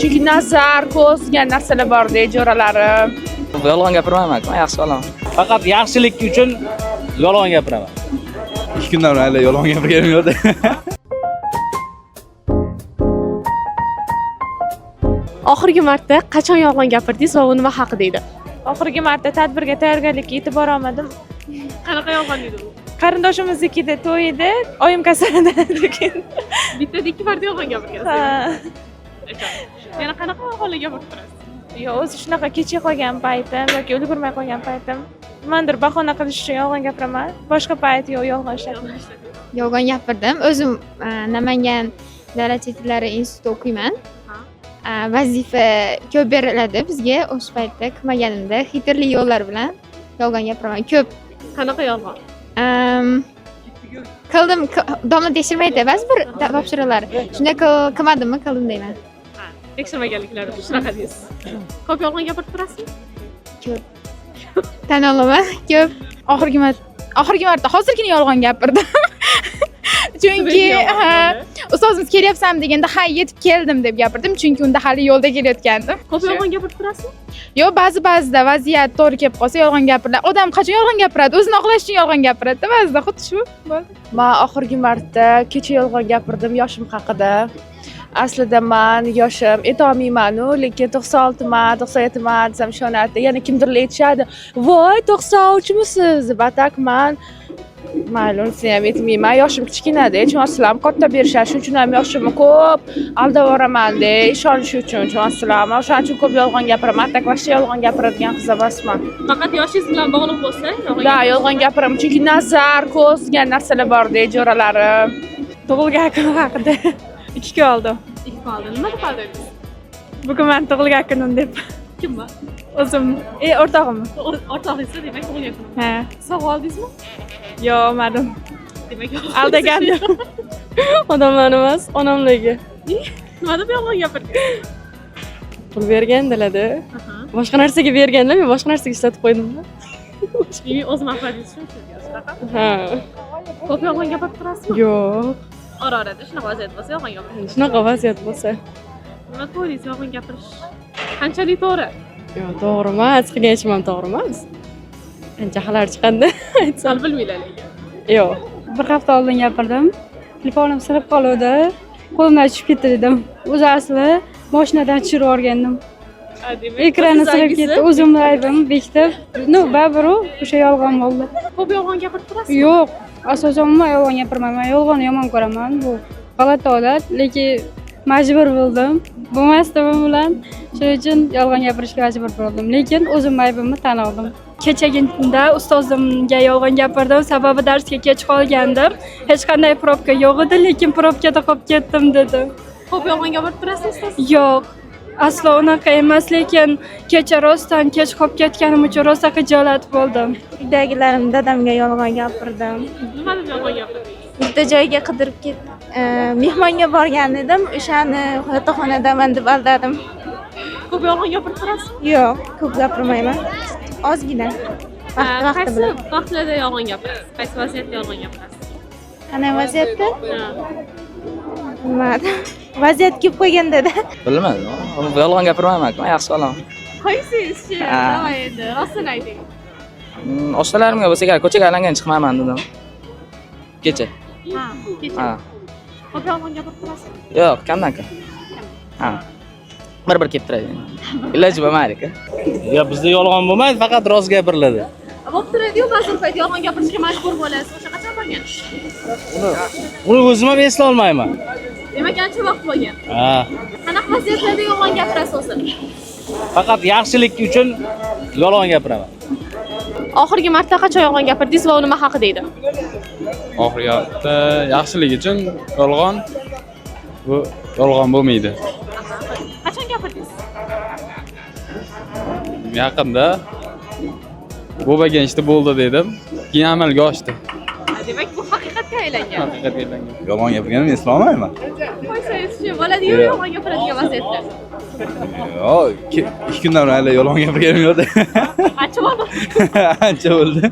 Chunki nazar, ko'z degan narsalar bor-da, jo'ralarim. Yolg'on gapirmayman, men yaxshi olaman. Faqat yaxshilik uchun yolg'on gapiraman. 2 kundan beri hali yolg'on gapirganim yo'q. Oxirgi marta qachon yolg'on gapirdingiz va u nima haqida edi? Oxirgi marta tadbirga tayyorgarlikka yetib bora olmadim. Qanaqa yolg'on edi u? Qarindoshimiznikida to'y edi, oyim kasalida lekin. Bittada 2 marta yolg'on gapirgansiz. Yana qanaqa yolg'onlar gapirib turasiz? Yo, o'zi shunaqa kechik qolgan paytim yoki ulgurmay qolgan paytim nimadir bahona qilish uchun yolg'on gapiraman. Boshqa payt yo'q, yolg'on ishladim. Yolg'on gapirdim. O'zim Namangan davlat chet tillari institutida o'qiyman. Vazifa ko'p beriladi bizga. O'sha paytda qilmaganimda xitrli yo'llar bilan yolg'on gapiraman. Ko'p. Qanaqa yolg'on? Qildim, domla tekshirmaydi ba'zi bir topshiriqlar. Shunda qilmadimmi, qildim deyman. Tekshirmaganliklari shunaqa deysiz. Ko'p yolg'on gapirib turasizmi? Ko'p. Tan olaman, ko'p. Oxirgi marta hozirgina yolg'on gapirdim. Chunki ustozimiz kelyapsan deganda ha yetib keldim deb gapirdim, chunki unda hali yo'lda kelayotgandim. Ko'p yolg'on gapirib turasizmi? Yo'q, ba'zida vaziyat to'g'ri kelib qolsa yolg'on gapiradi. Odam qachon yolg'on gapiradi? O'zini oqlash uchun yolg'on gapiradi-da, ba'zida xuddi shu bo'ldi. Men oxirgi marta kecha yolg'on gapirdim yoshim haqida. Aslida men yoshim aytolmayman-u, lekin 96 man, 97 man desam ishonadi. Yana kimdir aytishadi, "Voy, 93misiz?" Batak men mayli, unisini ham aytmayman. Yoshim kichkinada, chonsilam katta berishadi. Shuning uchun ham yoshimni ko'p aldavoraman-da, ishonish uchun chonsilam. O'shaning uchun ko'p yolg'on gapiraman. Atak vaqti yolg'on gapiradigan qiz emasman. Faqat yoshingiz bilan bog'liq bo'lsa, Da, yolg'on gapiraman. Chunki nazar, ko'z degan narsalar bor-da, jo'ralarim. Tug'ilgan kun haqida 2 kun oldin. 2 kun oldin nima deb aldingiz? Bugun men tug'ilgan kunim deb. Kim bu? O'zim, o'rtog'im. O'rtog'ingiz demak tug'ilgan kun. Ha. Sovg'a oldingizmi? Yo'q, olmadim. Demak Aldagandim. Odamlar emas, onamligi. Nima deb yolg'on gapirdingiz? Pul bergandilar-da. Boshqa narsaga berganlar, men boshqa narsaga ishlatib qo'ydim-da. O'z manfaatingiz uchun shunaqa. Ha. Ko'p yolg'on gapirib turasizmi? Yo'q. Ora-orada shunaqa vaziyat bo'lsa yolg'on gapirasiz. Shunaqa vaziyat bo'lsa. Nima to'g'ringiz yolg'on gapirish? Qanchalik to'g'ri? Yo'q, to'g'ri emas, qilgan ishim ham to'g'ri emas. Ancha xalar chiqadi. Aytsam bilmaylar lekin. Yo'q. Bir hafta oldin gapirdim. Telefonim sinib qoluvdi. Qo'limdan tushib ketdi dedim. O'zi asli mashinadan tushirib yuborgandim. Ekrani sinib ketdi. O'zimning aybim bekitib. Baribir o'sha yolg'on bo'ldi. Ko'p yolg'on gapirib turasizmi? Yo'q, asosan umuman yolg'on gapirmayman. Yolg'onni yomon ko'raman. Bu g'alati odat, lekin majbur bo'ldim. Bo'lmasdi bu bilan. Shuning uchun yolg'on gapirishga majbur bo'ldim. Lekin o'zimning aybimni tan oldim. Kechagi kunda ustozimga yolg'on gapirdim, sababi darsga kech qolgandim. Hech qanday probka yo'q edi, lekin probkada qolib ketdim dedi. Ko'p yolg'on gapirib turasizmi? Yo'q, aslo unaqa emas, lekin kecha rostdan kech qolib ketganim uchun rosa xijolat bo'ldim. Uydagilarim dadamga yolg'on gapirdim. Nima deb yolg'on gapirdingiz? Bitta joyga qidirib ketdim. Mehmonga borgan edim, o'shani yotoqxonadaman deb aldadim. Ko'p yolg'on gapirib turasizmi? Yo'q, ko'p gapirmayman. Ozgina. Qaysi vaqtlarda yolg'on gapirasiz? Qaysi vaziyatda yolg'on gapirasiz? Qanday vaziyatda? Bilmadim. Vaziyat kelib qo'yganda-da. Bilmadim. Yolg'on gapirmayman, men yaxshi olaman. Qaysingiz-chi? Nima edi? Rostini ayting. Oshnalarimga bo'lsa kerak, ko'chaga aylangan chiqmayman dedim. Kecha. Ha, kecha. Ha. Ko'p yolg'on gapirib turasizmi? Yo'q, kamdan-kam. Ha. Bir kelib turadi. Iloji bo'lmaydi-ku. Ya bizda yolg'on bo'lmaydi, faqat rost gapiriladi. Bo'lib turadi-yu, ba'zi payt yolg'on gapirishga majbur bo'lasiz. O'sha qachon bo'lgan? Uni o'zim ham eslay olmayman. Demak, ancha vaqt bo'lgan. Ha. Qanaqa vaziyatlarda yolg'on gapirasiz o'zi? Faqat yaxshilik uchun yolg'on gapiraman. Oxirgi marta qachon yolg'on gapirdingiz va u nima haqida edi? Oxirgi marta yaxshilik uchun yolg'on bu yolg'on bo'lmaydi. Qachon gapirdingiz? Yaqinda bo'lmagan ishda bo'ldi dedim, keyin amalga oshdi. Demak, bu haqiqatga aylangan. Haqiqatga aylangan. Yolg'on gapirganimni eslay olmayman. Qo'ysangiz-chi, bo'ladi-yu yolg'on gapiradigan vaziyatlar. Yo'q, 2 kundan beri hali yolg'on gapirganim yo'q. Qancha bo'ldi? Ancha bo'ldi.